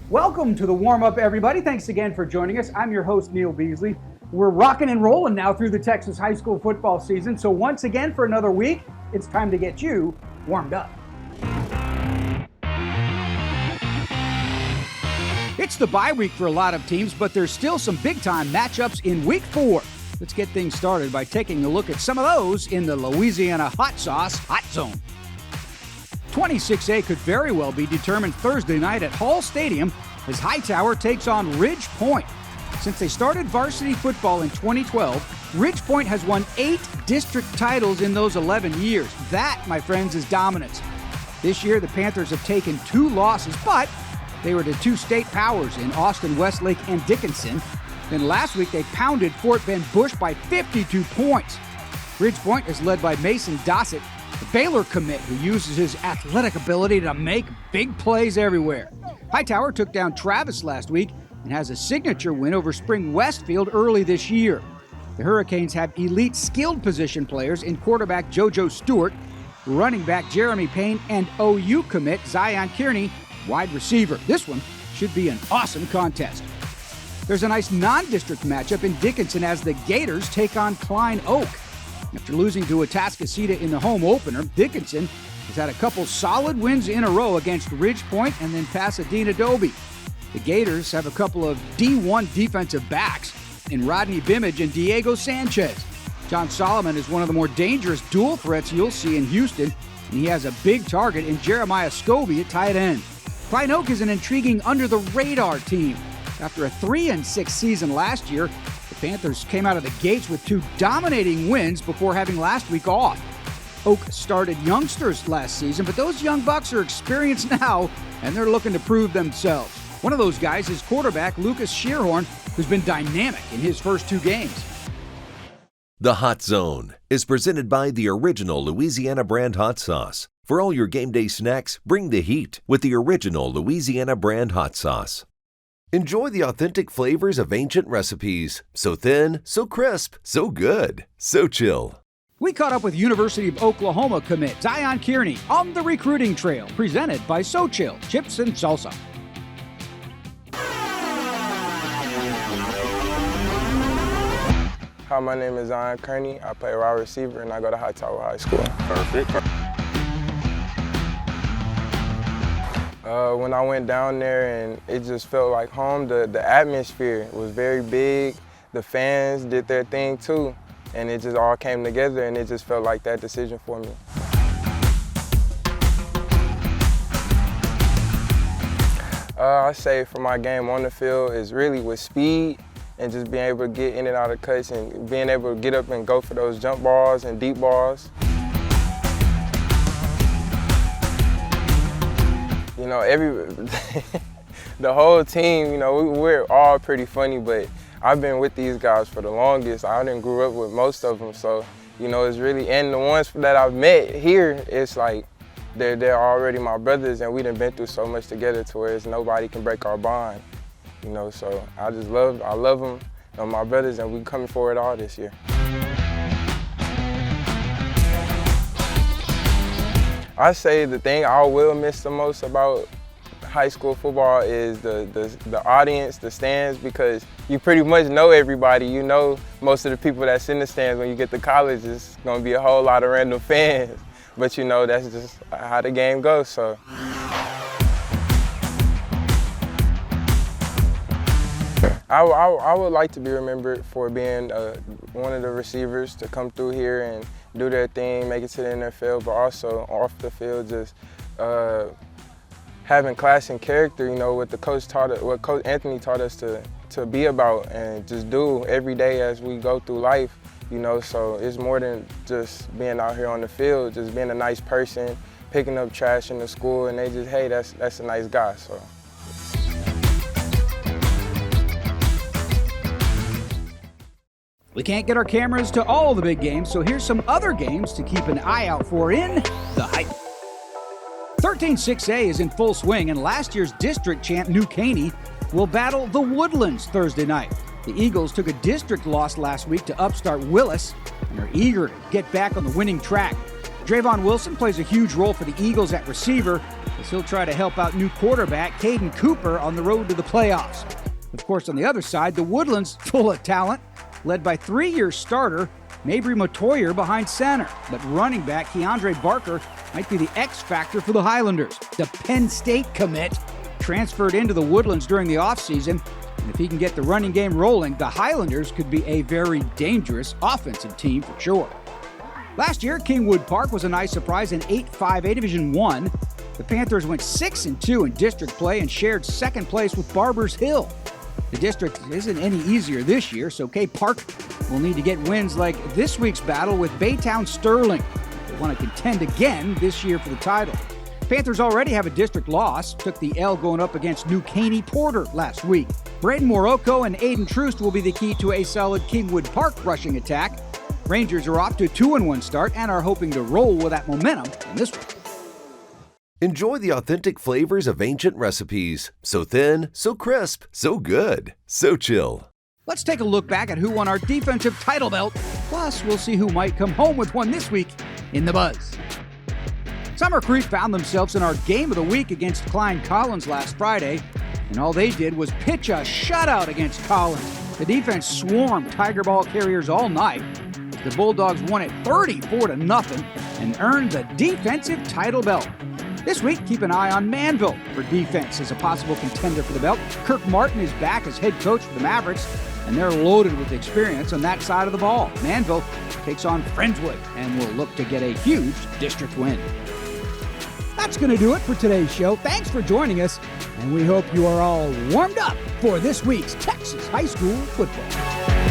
Welcome to the warm-up, everybody. Thanks again for joining us. I'm your host, Neil Beasley. We're rocking and rolling now through the Texas high school football season. So once again, for another week, it's time to get you warmed up. It's the bye week for a lot of teams, but there's still some big-time matchups in Week 4. Let's get things started by taking a look at some of those in the Louisiana Hot Sauce Hot Zone. 26A could very well be determined Thursday night at Hall Stadium as Hightower takes on Ridge Point. Since they started varsity football in 2012, Ridge Point has won 8 district titles in those 11 years. That, my friends, is dominance. This year, the Panthers have taken 2 losses, but they were to 2 state powers in Austin, Westlake, and Dickinson. Then last week, they pounded Fort Bend Bush by 52 points. Ridge Point is led by Mason Dossett, the Baylor commit who uses his athletic ability to make big plays everywhere. Hightower took down Travis last week and has a signature win over Spring Westfield early this year. The Hurricanes have elite skilled position players in quarterback JoJo Stewart, running back Jeremy Payne, and OU commit Zion Kearney, wide receiver. This one should be an awesome contest. There's a nice non-district matchup in Dickinson as the Gators take on Klein Oak. After losing to Atascocita in the home opener, Dickinson has had a couple solid wins in a row against Ridge Point and then Pasadena Dobie. The Gators have a couple of D1 defensive backs in Rodney Bimage and Diego Sanchez. John Solomon is one of the more dangerous dual threats you'll see in Houston, and he has a big target in Jeremiah Scobie at tight end. Klein Oak is an intriguing under-the-radar team. After a 3-6 season last year, the Panthers came out of the gates with 2 dominating wins before having last week off. Oak started youngsters last season, but those young bucks are experienced now, and they're looking to prove themselves. One of those guys is quarterback Lucas Shearhorn, who's been dynamic in his first 2 games. The Hot Zone is presented by the original Louisiana brand hot sauce. For all your game day snacks, bring the heat with the original Louisiana brand hot sauce. Enjoy the authentic flavors of ancient recipes. So thin, so crisp, so good, Xochitl. We caught up with University of Oklahoma commit Zion Kearney on the recruiting trail, presented by Xochitl, Chips and Salsa. Hi, my name is Zion Kearney. I play wide receiver and I go to Hightower High School. Perfect. When I went down there and it just felt like home, the atmosphere was very big. The fans did their thing too. And it just all came together and it just felt like that decision for me. I say for my game on the field is really with speed and just being able to get in and out of cuts and being able to get up and go for those jump balls and deep balls. You know, the whole team, you know, we're all pretty funny, but I've been with these guys for the longest. I done grew up with most of them, so, you know, it's really, and the ones that I've met here, it's like, they're already my brothers, and we done been through so much together to where nobody can break our bond, you know, so I love them, you know, my brothers, and we coming for it all this year. I say the thing I will miss the most about high school football is the audience, the stands, because you pretty much know everybody. You know most of the people that's in the stands. When you get to college, it's going to be a whole lot of random fans. But you know, that's just how the game goes, so. I would like to be remembered for being one of the receivers to come through here and do their thing, make it to the NFL, but also off the field, just having class and character, you know, what Coach Anthony taught us to be about and just do every day as we go through life, you know, so it's more than just being out here on the field, just being a nice person, picking up trash in the school, and they just, hey, that's a nice guy, so. We can't get our cameras to all the big games, so here's some other games to keep an eye out for in the hype. 13-6A is in full swing, and last year's district champ New Caney will battle the Woodlands Thursday night. The Eagles took a district loss last week to upstart Willis and are eager to get back on the winning track. Drayvon Wilson plays a huge role for the Eagles at receiver, as he'll try to help out new quarterback Caden Cooper on the road to the playoffs. Of course, on the other side, the Woodlands full of talent, led by 3-year starter Mabry Matoyer behind center. But running back Keandre Barker might be the X factor for the Highlanders. The Penn State commit transferred into the Woodlands during the offseason, and if he can get the running game rolling, the Highlanders could be a very dangerous offensive team for sure. Last year, Kingwood Park was a nice surprise in 8-5A Division I. The Panthers went 6-2 in district play and shared second place with Barbers Hill. The district isn't any easier this year, so K Park will need to get wins like this week's battle with Baytown Sterling. They want to contend again this year for the title. Panthers already have a district loss, took the L going up against New Caney Porter last week. Braden Morocco and Aiden Troost will be the key to a solid Kingwood Park rushing attack. Rangers are off to a 2-1 start and are hoping to roll with that momentum in this one. Enjoy the authentic flavors of ancient recipes. So thin, so crisp, so good, Xochitl. Let's take a look back at who won our defensive title belt. Plus, we'll see who might come home with one this week in the Buzz. Summer Creek found themselves in our game of the week against Klein Collins last Friday, and all they did was pitch a shutout against Collins. The defense swarmed Tiger Ball carriers all night. The Bulldogs won it 34-0 and earned the defensive title belt. This week, keep an eye on Manville for defense as a possible contender for the belt. Kirk Martin is back as head coach for the Mavericks, and they're loaded with experience on that side of the ball. Manville takes on Friendswood and will look to get a huge district win. That's going to do it for today's show. Thanks for joining us, and we hope you are all warmed up for this week's Texas high school football.